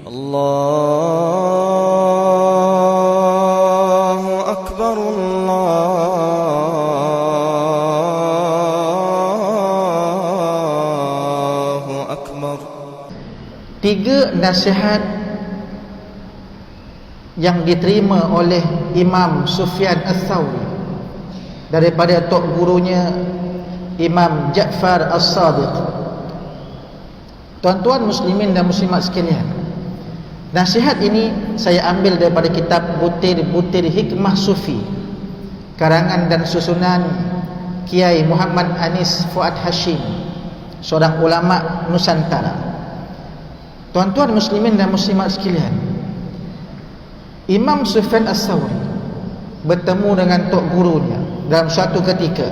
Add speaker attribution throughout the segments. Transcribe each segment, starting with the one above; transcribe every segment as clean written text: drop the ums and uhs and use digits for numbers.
Speaker 1: Allahu Akbar, Allahu Akbar.
Speaker 2: 3 nasihat yang diterima oleh Imam Sufyan Ats-Tsauri daripada tok gurunya Imam Ja'far As-Shadiq. Tuan-tuan muslimin dan muslimat sekalian, nasihat ini saya ambil daripada kitab Butir-Butir Hikmah Sufi, karangan dan susunan Kiai Muhammad Anis Fuad Hashim, seorang ulama Nusantara. Tuan-tuan muslimin dan muslimat sekalian, Imam Sufyan Ats-Tsauri bertemu dengan tok gurunya dalam suatu ketika.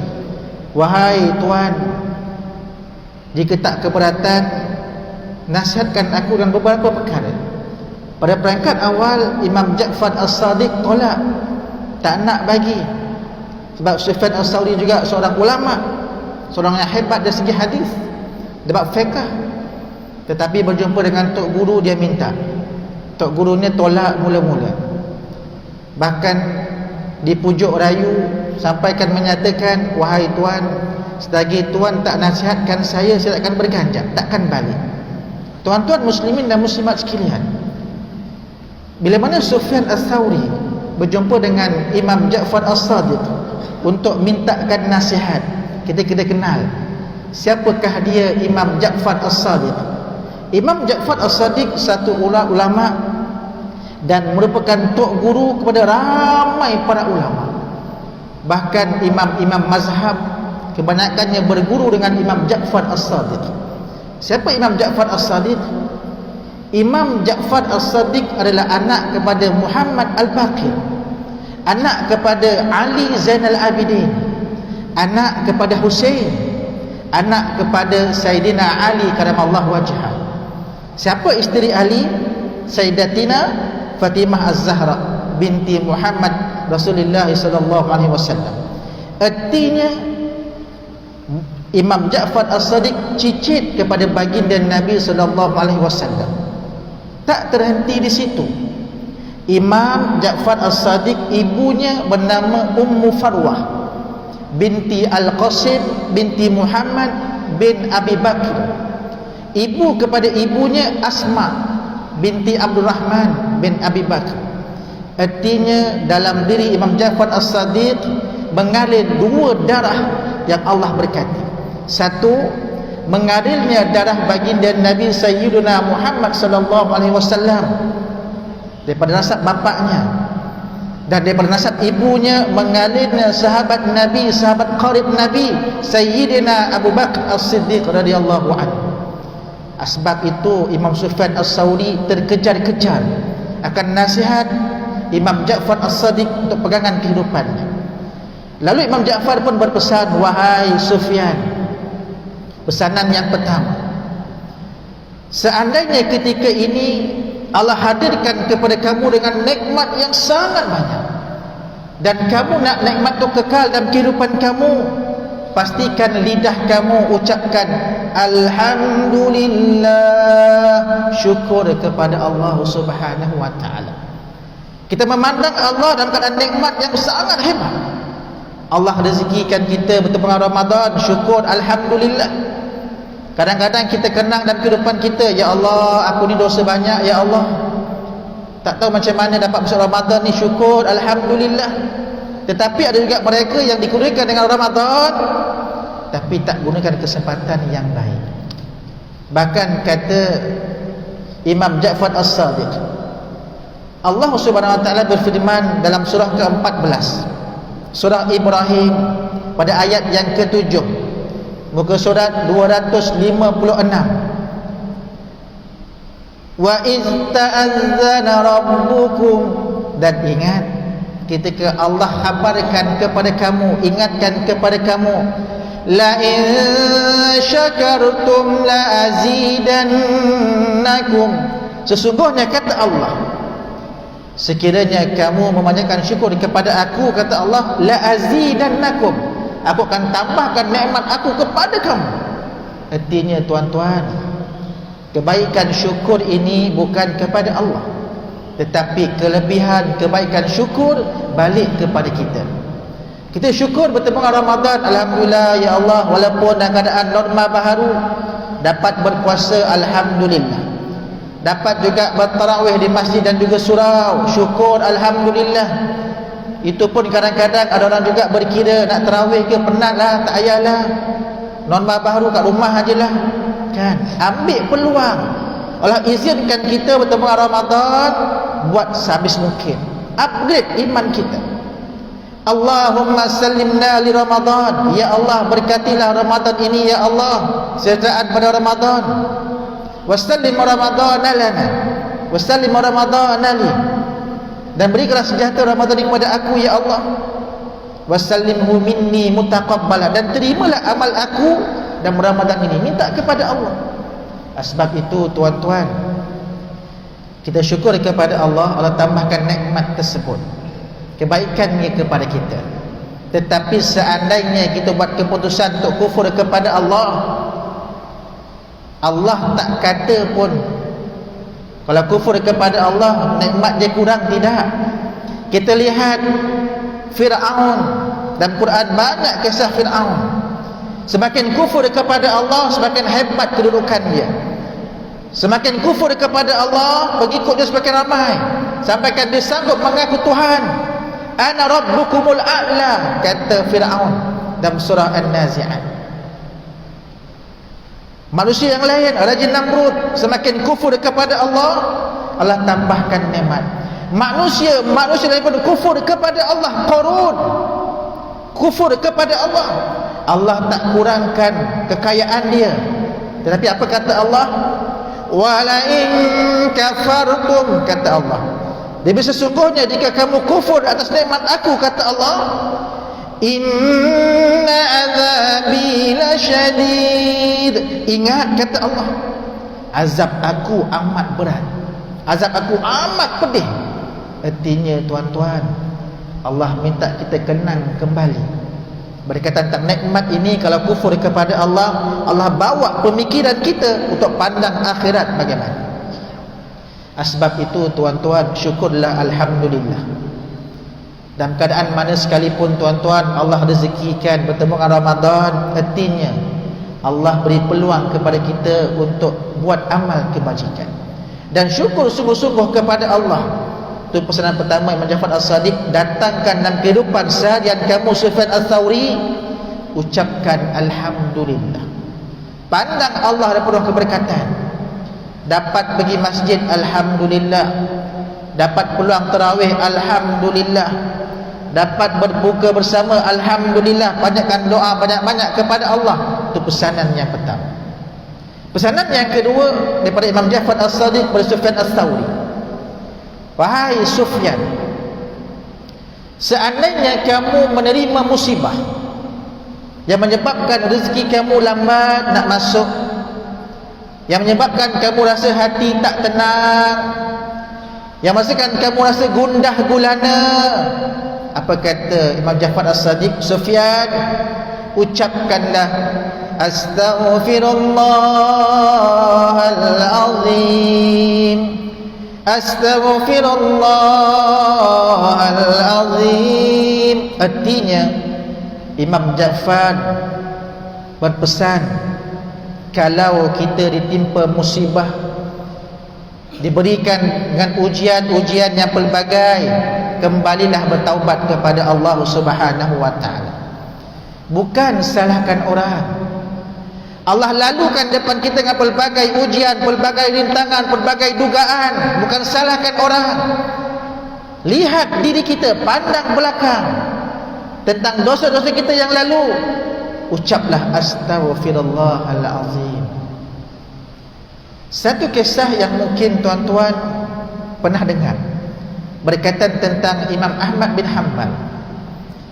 Speaker 2: Wahai tuan, jika tak keberatan, nasihatkan aku dengan beberapa perkara. Pada perangkat awal, Imam Ja'far As-Shadiq tolak, tak nak bagi. Sebab Sufyan Ats-Tsauri juga seorang ulama, seorang yang hebat dari segi hadis, dapat fiqh. Tetapi berjumpa dengan tok guru, dia minta. Tok gurunya tolak mula-mula, bahkan dipujuk rayu sampaikan menyatakan, wahai tuan, selagi tuan tak nasihatkan saya akan berganjak, takkan balik. Tuan-tuan muslimin dan muslimat sekalian, bila mana Sufyan Ats-Tsauri berjumpa dengan Imam Ja'far As-Shadiq untuk mintakan nasihat, kita kena kenal siapakah dia Imam Ja'far As-Shadiq. Imam Ja'far As-Shadiq satu ulama dan merupakan tok guru kepada ramai para ulama. Bahkan imam-imam mazhab kebanyakannya berguru dengan Imam Ja'far As-Shadiq. Siapa Imam Ja'far As-Shadiq? Imam Ja'far As-Shadiq adalah anak kepada Muhammad Al-Baqir, anak kepada Ali Zainal Abidin, anak kepada Husain, anak kepada Sayyidina Ali karamallahu wajhah. Siapa isteri Ali? Sayyidatina Fatimah Az-Zahra binti Muhammad Rasulullah sallallahu alaihi wasallam. Artinya Imam Ja'far As-Shadiq cicit kepada baginda Nabi sallallahu alaihi wasallam. Tak terhenti di situ. Imam Ja'far As-Shadiq ibunya bernama Ummu Farwah binti Al-Qasim binti Muhammad bin Abi Bakr. Ibu kepada ibunya Asma binti Abdul Rahman bin Abi Bakr. Artinya dalam diri Imam Ja'far As-Shadiq mengalir 2 darah yang Allah berkati. Satu, mengalirnya darah baginda Nabi Sayyiduna Muhammad sallallahu alaihi wasallam daripada nasab bapaknya, dan daripada nasab ibunya mengalirnya sahabat Nabi, sahabat qarib Nabi Sayyidina Abu Bakar As-Siddiq radhiyallahu anhu. Sebab itu Imam Sufyan Ats-Tsauri terkejar-kejar akan nasihat Imam Ja'far As-Shadiq untuk pegangan kehidupannya. Lalu Imam Ja'far pun berpesan, wahai Sufyan, pesanan yang pertama, seandainya ketika ini Allah hadirkan kepada kamu dengan nikmat yang sangat banyak, dan kamu nak nikmat itu kekal dalam kehidupan kamu, pastikan lidah kamu ucapkan alhamdulillah, syukur kepada Allah Subhanahu wa taala. Kita memandang Allah dalam keadaan nikmat yang sangat hebat. Allah rezekikan kita bertemu Ramadan, syukur alhamdulillah. Kadang-kadang kita kenang dalam kehidupan kita, ya Allah, aku ni dosa banyak, ya Allah, tak tahu macam mana dapat masuk Ramadan ni, syukur alhamdulillah. Tetapi ada juga mereka yang dikurniakan dengan Ramadan tapi tak gunakan kesempatan yang baik. Bahkan kata Imam Ja'far As-Shadiq, Allah Subhanahu wa taala berfirman dalam surah ke-14, surah Ibrahim, pada ayat yang ke-7, muka surat 256, wa iz ta'azzana rabbukum, dan ingat ketika Allah kabarkan kepada kamu, ingatkan kepada kamu, la in syakartum la azidannakum, sesungguhnya kata Allah, sekiranya kamu memanjatkan syukur kepada aku, kata Allah, la azidannakum, aku akan tambahkan nikmat aku kepada kamu. Artinya tuan-tuan, Kebaikan syukur ini bukan kepada Allah, tetapi kelebihan kebaikan syukur balik kepada kita. Kita syukur bertemu dengan Ramadan, alhamdulillah ya Allah, walaupun dalam keadaan norma baharu, dapat berpuasa, alhamdulillah. Dapat juga bertarawih di masjid dan juga surau, syukur, alhamdulillah. Itu pun kadang-kadang ada orang juga berkira nak tarawih ke, penatlah, tak payahlah, norma baharu kat rumah ajalah. Kan, ambil peluang. Allah izinkan kita bertemu dengan Ramadan, buat sehabis mungkin, upgrade iman kita. Allahumma sallimna li Ramadan, ya Allah berkatilah Ramadan ini ya Allah, sejaan pada Ramadan. Wasallim Ramadan lana, wasallim Ramadan li, dan berikanlah sejahtera Ramadan ini kepada aku ya Allah. Wasallimhu minni mutaqabbala, dan terimalah amal aku dan Ramadan ini, minta kepada Allah. Sebab itu tuan-tuan, kita syukur kepada Allah. Allah tambahkan nikmat tersebut, kebaikannya kepada kita. Tetapi seandainya kita buat keputusan untuk kufur kepada Allah, Allah tak kata pun kalau kufur kepada Allah nikmat dia kurang, tidak. Kita lihat Fir'aun, dan Quran banyak kisah Fir'aun. Semakin kufur kepada Allah, semakin hebat kedudukan dia. Semakin kufur kepada Allah, pengikut dia semakin ramai, sampaikan dia sanggup mengaku Tuhan. Ana rabbukumul a'la, kata Fir'aun dalam surah An-Nazi'at. Manusia yang lain, Raja Namrud, semakin kufur kepada Allah, Allah tambahkan nikmat. Manusia daripada kufur kepada Allah, Qarun, kufur kepada Allah, Allah tak kurangkan kekayaan dia. Tetapi apa kata Allah? Wala in kafartum, kata Allah, demi sesungguhnya jika kamu kufur atas nikmat aku, kata Allah, inna azabi lasyadid. Ingat, kata Allah, azab aku amat berat, azab aku amat pedih. Artinya tuan-tuan, Allah minta kita kenang kembali berkaitan tentang nikmat ini. Kalau kufur kepada Allah, Allah bawa pemikiran kita untuk pandang akhirat bagaimana. Sebab itu tuan-tuan, syukurlah, alhamdulillah. Dalam keadaan mana sekalipun tuan-tuan, Allah rezekikan bertemu dengan Ramadan, artinya Allah beri peluang kepada kita untuk buat amal kebajikan. Dan syukur sungguh-sungguh kepada Allah. Itu pesanan pertama Imam Ja'far As-Sadiq, datangkan dalam kehidupan seharian kamu Sufyan Ats-Tsauri, ucapkan alhamdulillah. Pandang Allah dan penuh keberkatan. Dapat pergi masjid, alhamdulillah. Dapat peluang tarawih, alhamdulillah. Dapat berbuka bersama, alhamdulillah. Banyakkan doa banyak-banyak kepada Allah. Itu pesanan yang pertama. Pesanan yang kedua daripada Imam Ja'far As-Sadiq kepada Sufyan Ats-Tsauri, wahai Sufyan, seandainya kamu menerima musibah yang menyebabkan rezeki kamu lambat nak masuk, yang menyebabkan kamu rasa hati tak tenang, yang menyebabkan kamu rasa gundah gulana, apa kata Imam Ja'far As-Sadiq? Sufyan, ucapkanlah astaghfirullahalazim, astaghfirullahalazim. Artinya Imam Ja'far berpesan, kalau kita ditimpa musibah, diberikan dengan ujian-ujian yang pelbagai, kembalilah bertaubat kepada Allah Subhanahu wa ta'ala. Bukan salahkan orang. Allah lalukan depan kita dengan pelbagai ujian, pelbagai rintangan, pelbagai dugaan. Bukan salahkan orang. Lihat diri kita, pandang belakang tentang dosa-dosa kita yang lalu, ucaplah astaghfirullahalazim. Satu kisah yang mungkin tuan-tuan pernah dengar berkaitan tentang Imam Ahmad bin Hanbal.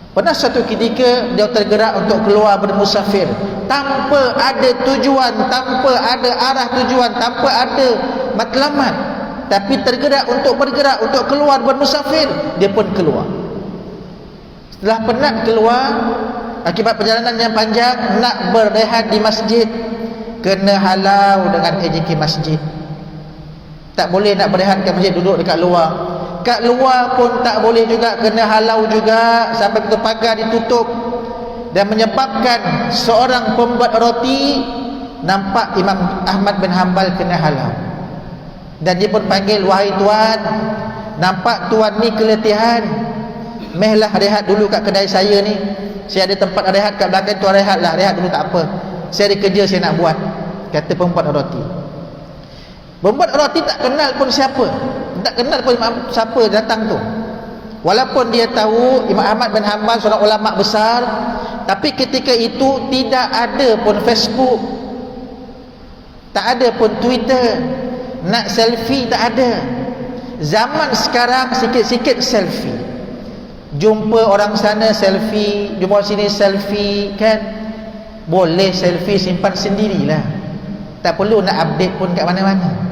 Speaker 2: Pernah satu ketika dia tergerak untuk keluar bermusafir, tanpa ada tujuan, tanpa ada arah tujuan, tanpa ada matlamat, tapi tergerak untuk bergerak, untuk keluar bermusafir. Dia pun keluar. Setelah penat keluar akibat perjalanan yang panjang, nak berehat di masjid, kena halau dengan ejeki masjid. Tak boleh nak berehat kat masjid, duduk dekat luar. Kat luar pun tak boleh juga, kena halau juga sampai pintu pagar ditutup. Dan menyebabkan seorang pembuat roti nampak Imam Ahmad bin Hanbal kena halau. Dan dia pun panggil, wahai tuan, nampak tuan ni keletihan, mehlah rehat dulu kat kedai saya ni. Saya ada tempat rehat kat belakang, tuan rehatlah, rehat dulu tak apa. Saya ada kerja saya nak buat, kata pembuat roti. Pembuat roti tak kenal pun siapa, tak kenal pun siapa datang tu. Walaupun dia tahu Imam Ahmad bin Hanbal seorang ulama besar, tapi ketika itu tidak ada pun Facebook, tak ada pun Twitter, nak selfie tak ada. Zaman sekarang sikit-sikit selfie, jumpa orang sana selfie, jumpa sini selfie, kan? Boleh selfie simpan sendirilah, tak perlu nak update pun kat mana-mana.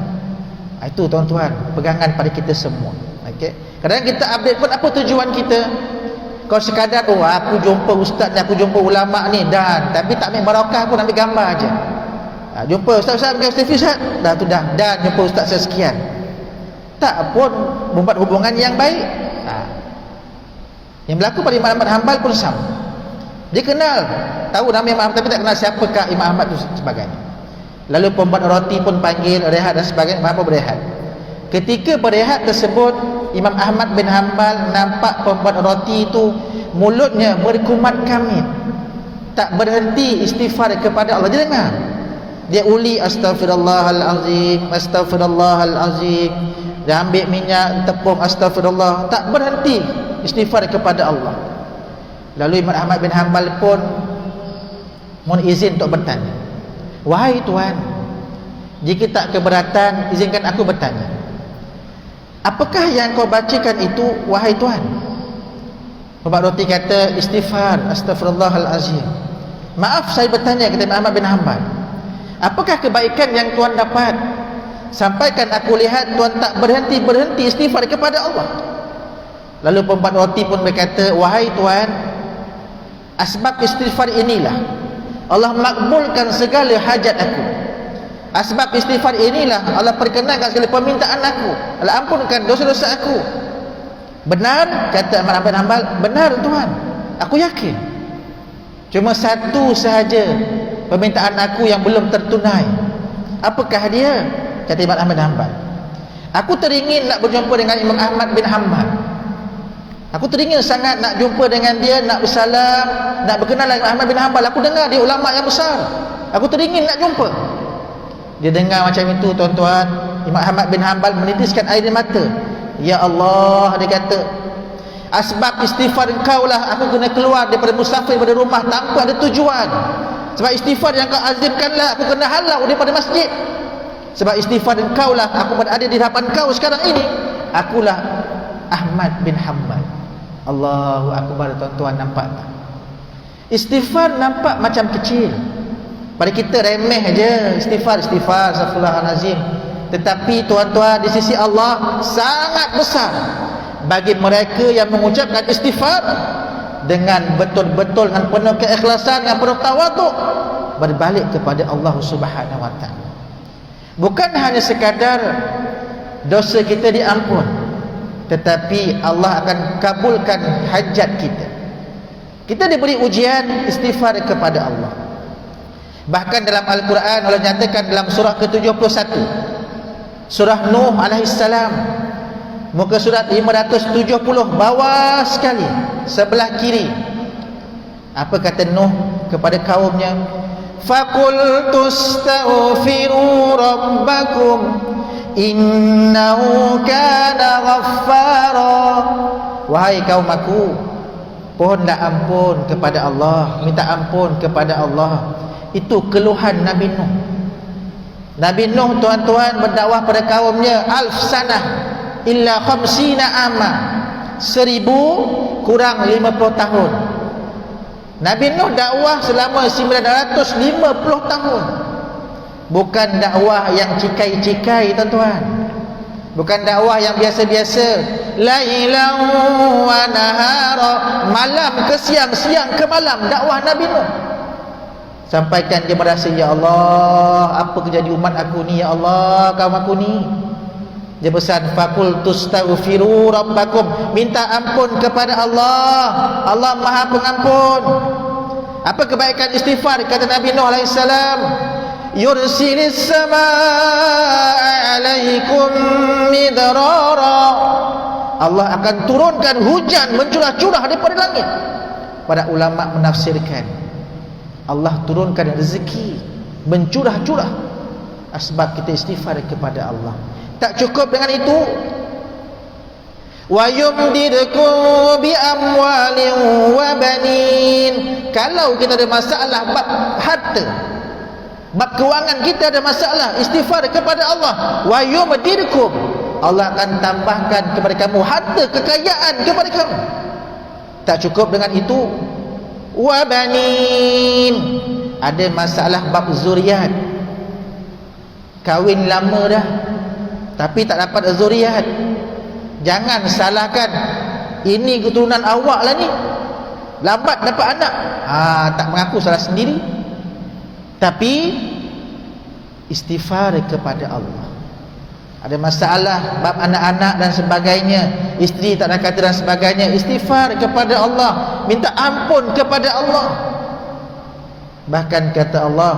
Speaker 2: Itu tuan-tuan, pegangan pada kita semua. Okey, kadang kita update pun apa tujuan kita? Kau sekadar, oh aku jumpa ustaz ni, aku jumpa ulama ni, dan tapi tak ambil barakah pun, ambil gambar aja. Jumpa ustaz-ustaz ambil selfie ustaz, dah tu dah, dan jumpa ustaz sekian. Tak pun membuat hubungan yang baik. Yang berlaku pada Imam Ahmad Hanbal pun sama. Dia kenal, tahu nama Imam Ahmad, tapi tak kenal siapakah Imam Ahmad itu sebagainya. Lalu pembuat roti pun panggil, rehat dan sebagainya. Imam Ahmad berehat. Ketika berehat tersebut, Imam Ahmad bin Hanbal nampak pembuat roti itu mulutnya berkumat kamit, tak berhenti istighfar kepada Allah. Dia dengar, dia uli astaghfirullahalazim, astaghfirullahalazim. Dia ambil minyak tepung, astaghfirullah, tak berhenti istighfar kepada Allah. Lalu Imam Ahmad bin Hanbal pun mohon izin untuk bertanya, wahai tuan, jika tak keberatan, izinkan aku bertanya, apakah yang kau bacakan itu wahai tuan? Pembuat roti kata, istighfar, astaghfirullahalazim. Maaf saya bertanya, kata Imam Ahmad bin Hanbal, apakah kebaikan yang tuan dapat? Sampaikan aku lihat tuan tak berhenti-berhenti istighfar kepada Allah. Lalu pembuat roti pun berkata, wahai tuan, asbab istighfar inilah Allah makbulkan segala hajat aku. Asbab istighfar inilah Allah perkenankan segala permintaan aku, Allah ampunkan dosa-dosa aku. Benar, kata Imam Ahmad bin Hanbal, benar tuan, aku yakin. Cuma satu sahaja permintaan aku yang belum tertunai. Apakah dia? Kata Imam Ahmad bin Hanbal, aku teringin nak berjumpa dengan Imam Ahmad bin Hanbal. Aku teringin sangat nak jumpa dengan dia, nak bersalam, nak berkenalan dengan Ahmad bin Hanbal. Aku dengar dia ulama yang besar, aku teringin nak jumpa. Dia dengar macam itu tuan-tuan, Imam Ahmad bin Hanbal menitiskan air mata. Ya Allah, dia kata, asbab istighfar engkau lah aku kena keluar daripada musafir pada rumah tanpa ada tujuan. Sebab istighfar yang kau azimkanlah aku kena halau daripada masjid. Sebab istighfar engkau lah aku berada di hadapan kau sekarang ini. Akulah Ahmad bin Hanbal. Allahu Akbar. Tuan-tuan, nampak tak? Istighfar nampak macam kecil, pada kita remeh aja, istighfar, astaghfirullahalazim. Tetapi tuan-tuan, di sisi Allah sangat besar bagi mereka yang mengucapkan istighfar dengan betul-betul, dengan penuh keikhlasan, dengan penuh tawaduk, berbalik kepada Allah Subhanahu wa taala. Bukan hanya sekadar dosa kita diampun, tetapi Allah akan kabulkan hajat kita. Kita diberi ujian istighfar kepada Allah. Bahkan dalam Al-Quran Allah nyatakan dalam surah ke-71, surah Nuh alaihissalam, muka surat 570, bawah sekali sebelah kiri. Apa kata Nuh kepada kaumnya? Faqultu astaghfiru rabbakum innahu kana ghaffara. Wahai kaum aku, pohonlah ampun kepada Allah, minta ampun kepada Allah. Itu keluhan Nabi Nuh. Nabi Nuh tuan-tuan berdakwah pada kaumnya alf sanah illa khamsina ama, 1000 kurang 50 tahun. Nabi Nuh dakwah selama 950 tahun. Bukan dakwah yang cikai-cikai tuan-tuan, bukan dakwah yang biasa-biasa, lailan wa nahara, malam ke siang, siang ke malam. Dakwah Nabi Nuh Sampaikan dia merasa, ya Allah, apa kejadian umat aku ni, ya Allah, kaum aku ni. Dia pesan, faqul tustaghfiru rabbakum, minta ampun kepada Allah. Allah Maha Pengampun. Apa kebaikan istighfar? Kata Nabi Nuh alaihi salam, yursilis samaa alaikum midrara. Allah akan turunkan hujan mencurah-curah daripada langit. Para ulama menafsirkan, Allah turunkan rezeki mencurah-curah sebab kita istighfar kepada Allah. Tak cukup dengan itu, wa yumdidukum bi amwalin wa banin. Kalau kita ada masalah bab harta, bab kewangan kita ada masalah, istighfar kepada Allah, wa yumdidukum, Allah akan tambahkan kepada kamu harta, kekayaan kepada kamu. Tak cukup dengan itu, wa banin, ada masalah bab zuriat, kahwin lama dah tapi tak dapat zuriat. Jangan salahkan, ini keturunan awak lah ni, lambat dapat anak. Tak mengaku salah sendiri, tapi istighfar kepada Allah. Ada masalah bab anak-anak dan sebagainya, isteri tak nak kata dan sebagainya, istighfar kepada Allah, minta ampun kepada Allah. Bahkan kata Allah,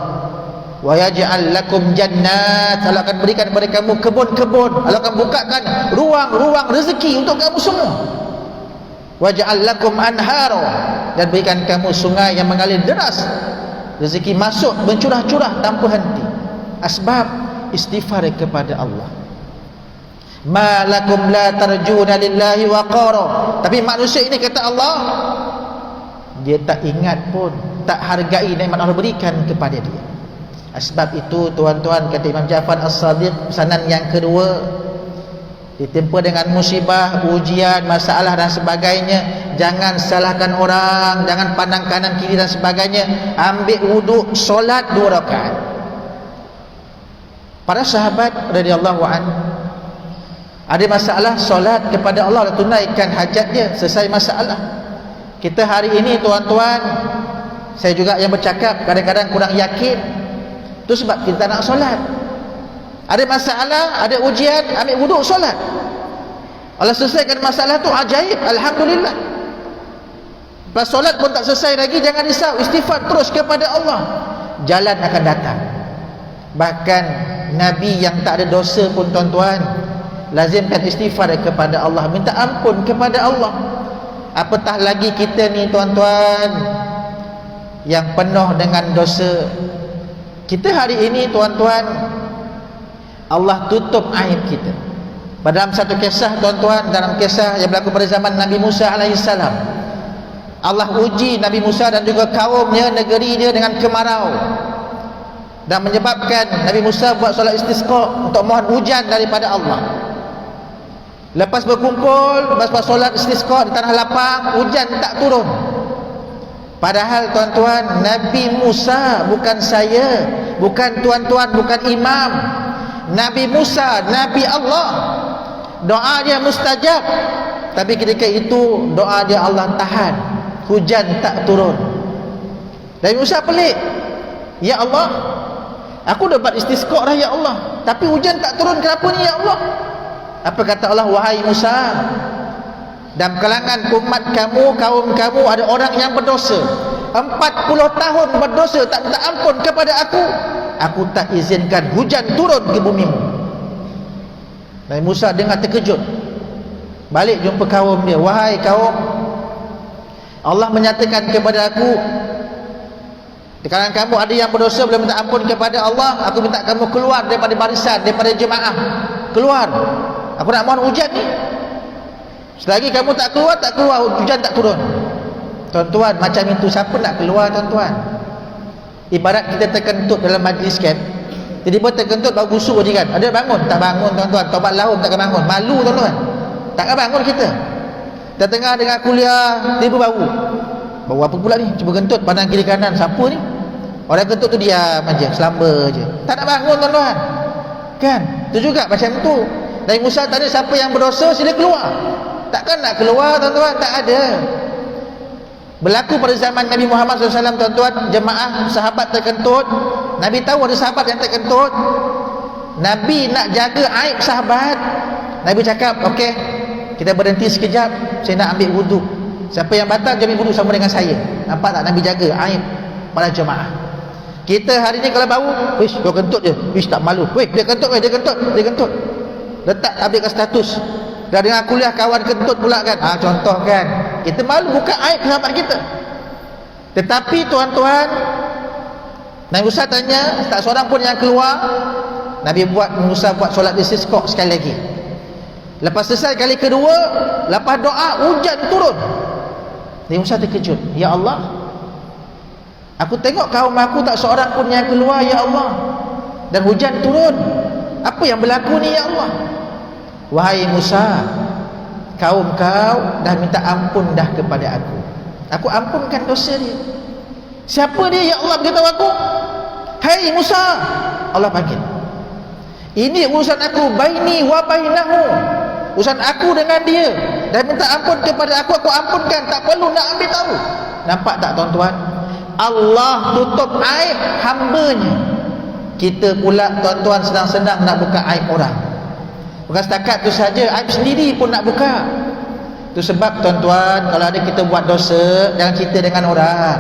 Speaker 2: wa yaj'al lakum jannat, Allah akan berikan kepada kamu kebun-kebun, Allah akan bukakan ruang-ruang rezeki untuk kamu semua. Wa ja'al lakum anhara, dan berikan kamu sungai yang mengalir deras, rezeki masuk mencurah-curah tanpa henti. Asbab istighfar kepada Allah. Ma lakum la tarjuna lillahi waqara. Tapi manusia ini, kata Allah, dia tak ingat pun, tak hargai nikmat Allah berikan kepada dia. Sebab itu tuan-tuan, kata Imam Ja'far As-Sadiq, pesanan yang kedua, ditempa dengan musibah, ujian, masalah dan sebagainya, jangan salahkan orang, jangan pandang kanan kiri dan sebagainya. Ambil wuduk, solat 2 rakaat. Para sahabat radhiyallahu anhu ada masalah, solat kepada Allah, tunaikan hajat dia, selesai masalah. Kita hari ini tuan-tuan, saya juga yang bercakap, kadang-kadang kurang yakin. Itu sebab kita nak solat. Ada masalah, ada ujian, ambil wuduk, solat. Allah selesaikan masalah tu, ajaib, alhamdulillah. Lepas solat pun tak selesai lagi, jangan risau, istighfar terus kepada Allah, jalan akan datang. Bahkan Nabi yang tak ada dosa pun tuan-tuan, lazimkan istighfar kepada Allah, minta ampun kepada Allah. Apatah lagi kita ni tuan-tuan, yang penuh dengan dosa. Kita hari ini tuan-tuan, Allah tutup aib kita. Dalam satu kisah tuan-tuan, dalam kisah yang berlaku pada zaman Nabi Musa alaihissalam, Allah uji Nabi Musa dan juga kaumnya, negeri dia dengan kemarau, dan menyebabkan Nabi Musa buat solat istisqa untuk mohon hujan daripada Allah. Lepas berkumpul, lepas solat istisqa di tanah lapang, hujan tak turun. Padahal tuan-tuan, Nabi Musa, bukan saya, bukan tuan-tuan, bukan imam, Nabi Musa, Nabi Allah, doa dia mustajab. Tapi ketika itu doa dia Allah tahan, hujan tak turun. Nabi Musa pelik, ya Allah, aku dah buat istisqa dah ya Allah, tapi hujan tak turun, kenapa ni ya Allah? Apa kata Allah? Wahai Musa, dalam kalangan umat kamu, kaum kamu, ada orang yang berdosa, 40 tahun berdosa, tak minta ampun kepada aku tak izinkan hujan turun ke bumimu. Nabi Musa dengar terkejut, balik jumpa kaum dia, wahai kaum, Allah menyatakan kepada aku, di kalangan kamu ada yang berdosa, belum minta ampun kepada Allah, aku minta kamu keluar daripada barisan, daripada jemaah, keluar, aku nak mohon hujan ni. Selagi kamu tak keluar, hujan tak turun. Tuan-tuan, macam itu siapa nak keluar tuan-tuan? Ibarat kita terkentut dalam majlis kan, tiba-tiba terkentut bau busuk je kan, ada bangun? Tak bangun tuan-tuan. Taubat lahum takkan bangun, malu tuan-tuan, takkan bangun kita. Tengah dengar kuliah, tiba bau apa pula ni, cuba kentut, pandang kiri kanan, siapa ni? Orang kentut tu diam aja, selamba je, tak nak bangun tuan-tuan kan. Itu juga macam tu. Nabi Musa tanya siapa yang berdosa, sila keluar. Takkan nak keluar tuan-tuan, tak ada. Berlaku pada zaman Nabi Muhammad SAW, tuan-tuan, jemaah sahabat terkentut. Nabi tahu ada sahabat yang terkentut. Nabi nak jaga aib sahabat. Nabi cakap, okey, kita berhenti sekejap, saya nak ambil wudu. Siapa yang batal, dia ambil wudu sama dengan saya. Nampak tak? Nabi jaga aib para jemaah. Kita hari ni kalau bau, wish, dia kentut je, wish, tak malu, wish, dia kentut, wish, dia kentut. Letak update status. Dah dengar kuliah kawan kentut pula kan. Contoh kan, kita malu buka aib sahabat kita. Tetapi tuan-tuan, Nabi Musa tanya, tak seorang pun yang keluar. Nabi Musa buat solat istisqa sekali lagi. Lepas selesai kali kedua, lepas doa, hujan turun. Nabi Musa terkejut, ya Allah, aku tengok kaum aku tak seorang pun yang keluar, ya Allah, dan hujan turun. Apa yang berlaku ni, ya Allah? Wahai Musa, kaum kau dah minta ampun dah kepada aku. Aku ampunkan dosa dia. Siapa dia, ya Allah? Beritahu aku. Hai Musa, Allah panggil. Ini urusan aku, baini wa bainahu. Urusan aku dengan dia. Dah minta ampun kepada aku ampunkan. Tak perlu nak ambil tahu. Nampak tak tuan-tuan? Allah tutup aib hambanya. Kita pula tuan-tuan senang-senang nak buka aib orang. Bukan setakat tu saja, aib sendiri pun nak buka. Itu sebab tuan-tuan, kalau ada kita buat dosa, jangan cerita dengan orang.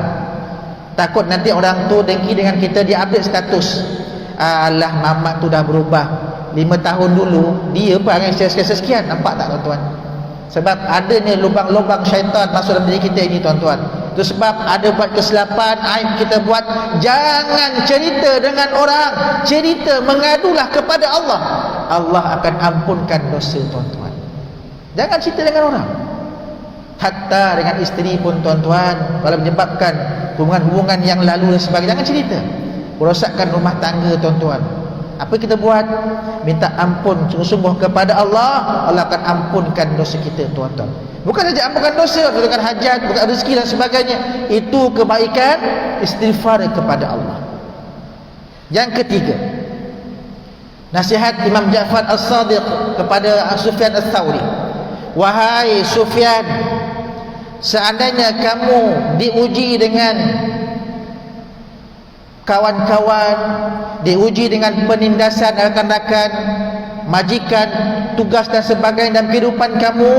Speaker 2: Takut nanti orang tu dengki dengan kita, dia update status. Alah, Mamat tu dah berubah. 5 tahun dulu dia perangai sekian. Nampak tak tuan-tuan? Sebab adanya lubang-lubang syaitan masuk dalam diri kita ini, tuan-tuan. Itu sebab ada buat kesilapan, aib kita buat, jangan cerita dengan orang. Cerita, mengadulah kepada Allah. Allah akan ampunkan dosa, tuan-tuan. Jangan cerita dengan orang. Hatta dengan isteri pun, tuan-tuan, kalau menyebabkan hubungan-hubungan yang lalu dan sebagainya, jangan cerita. Merosakkan rumah tangga, tuan-tuan. Apa kita buat? Minta ampun sungguh-sungguh kepada Allah. Allah akan ampunkan dosa kita, tuan-tuan. Bukan saja ampunkan dosa, dengan hajat, bukan rezeki dan sebagainya. Itu kebaikan istighfar kepada Allah. Yang ketiga, nasihat Imam Ja'far As-Sadiq kepada Sufyan Ats-Tsauri. Wahai Sufyan, seandainya kamu diuji dengan kawan-kawan, diuji dengan penindasan rakan-rakan, majikan, tugas dan sebagainya dalam kehidupan kamu,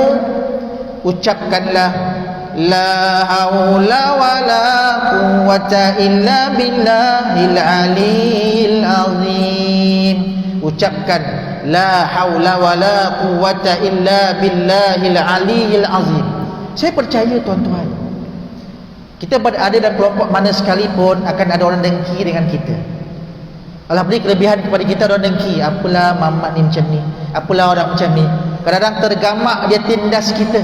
Speaker 2: ucapkanlah la haula wala quwwata illa billahil aliyil azim. Ucapkan la haula wala quwwata illa billahil aliyil azim. Saya percaya, tuan-tuan, kita berada dalam kelompok mana sekalipun akan ada orang dengki dengan kita. Allah beri kelebihan kepada kita, orang dengki. Apalah Mamat ni macam ni, apalah orang macam ni. Kadang-kadang tergamak dia tindas kita,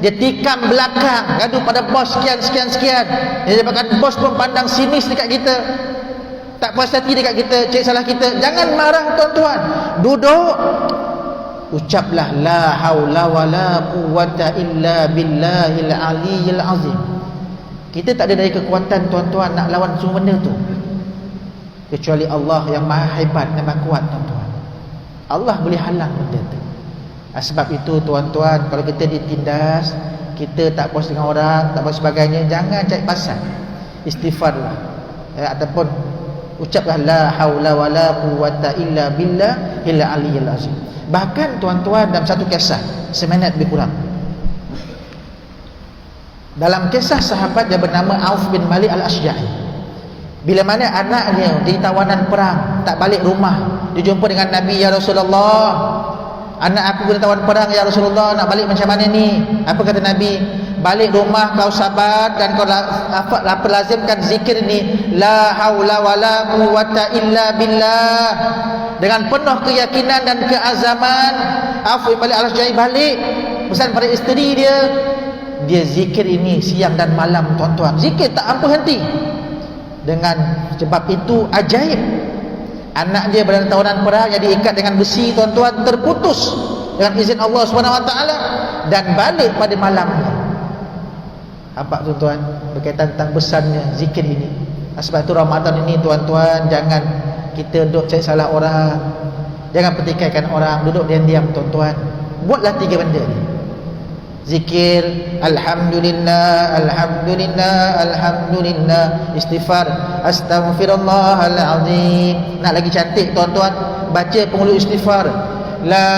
Speaker 2: dia tikam belakang, gaduh pada bos sekian. Dia bahkan bos pun pandang sinis dekat kita, tak puas hati dekat kita, cek salah kita. Jangan marah, tuan-tuan. Duduk, ucaplah la haula wala quwwata illa billahil aliyil azim. Kita tak ada dari kekuatan, tuan-tuan, nak lawan semua benda tu, kecuali Allah yang maha hebat dan maha kuat, tuan-tuan. Allah boleh halang benda tu. Sebab itu, tuan-tuan, kalau kita ditindas, kita tak puas dengan orang, tak puas sebagainya, jangan cari pasal. Istighfarlah, ataupun ucaplah la haula wala quwwata illa billahil aliyil azim. Bahkan, tuan-tuan, dalam satu kisah, seminit lebih kurang, dalam kisah sahabat yang bernama Auf bin Malik Al-Ashja'i, bila mana anaknya di tawanan perang, tak balik rumah, dia jumpa dengan Nabi, ya Rasulullah, anak aku kena tawan perang, ya Rasulullah, nak balik macam mana ni? Apa kata Nabi? Balik rumah kau sabar dan kau lazimkan zikir ni, la haula wala quwwata illa billah. Dengan penuh keyakinan dan keazaman, Auf bin Malik Al-Ashja'i balik, pesan pada isteri dia zikir ini siang dan malam, tuan-tuan. Zikir tak ampuh henti. Dengan sebab itu ajaib, anak dia berada tawanan perang yang diikat dengan besi, tuan-tuan, terputus dengan izin Allah SWT dan balik pada malamnya. Apa, tuan-tuan, berkaitan tentang besarnya zikir ini. Sebab itu Ramadan ini, tuan-tuan, jangan kita duduk cari salah orang, jangan pertikaikan orang, duduk diam-diam, tuan-tuan. Buatlah 3 benda ni. Zikir alhamdulillah, alhamdulillah, alhamdulillah. Istighfar astaghfirullahal azim. Nak lagi cantik tuan-tuan, baca penghulu istighfar. La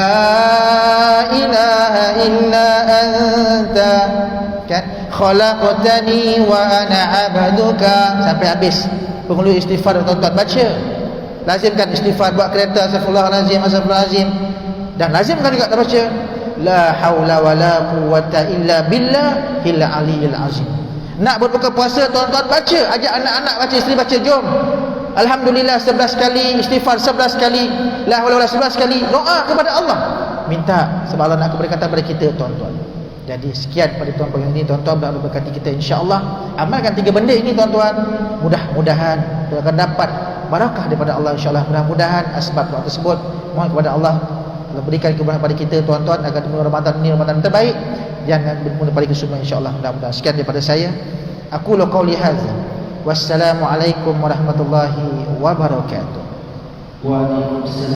Speaker 2: ilaha illa anta, kan, khalaqtani wa ana abduka, sampai habis penghulu istighfar tuan-tuan. Baca, lazimkan istighfar, buat kereta astaghfirullahalazim, astaghfirullahalazim. Dan lazimkan juga kita baca la haula wala quwwata illa billahil aliyyil azim. Nak berbuka puasa tuan-tuan, baca, ajak anak-anak baca, isteri baca, jom. Alhamdulillah 11 kali, istighfar 11 kali, la haula wala 11 kali, doa kepada Allah, minta sebab Allah nak berkata kepada kita tuan-tuan. Jadi sekian pada tuan-tuan ini, tuan-tuan dah berkati kita, insya-Allah amalkan 3 benda ini tuan-tuan. Mudah-mudahan kita akan dapat barakah daripada Allah, insya-Allah. Mudah-mudahan asbab doa tersebut, mohon kepada Allah berikan kemudahan pada kita tuan-tuan agar Ramadan ini Ramadan terbaik, jangan bermula pada kesemua, insya-Allah. Mudah-mudahan. Sekian daripada saya. Aku qauli hadza. Wassalamualaikum warahmatullahi wabarakatuh.
Speaker 3: Waalaikumsalam.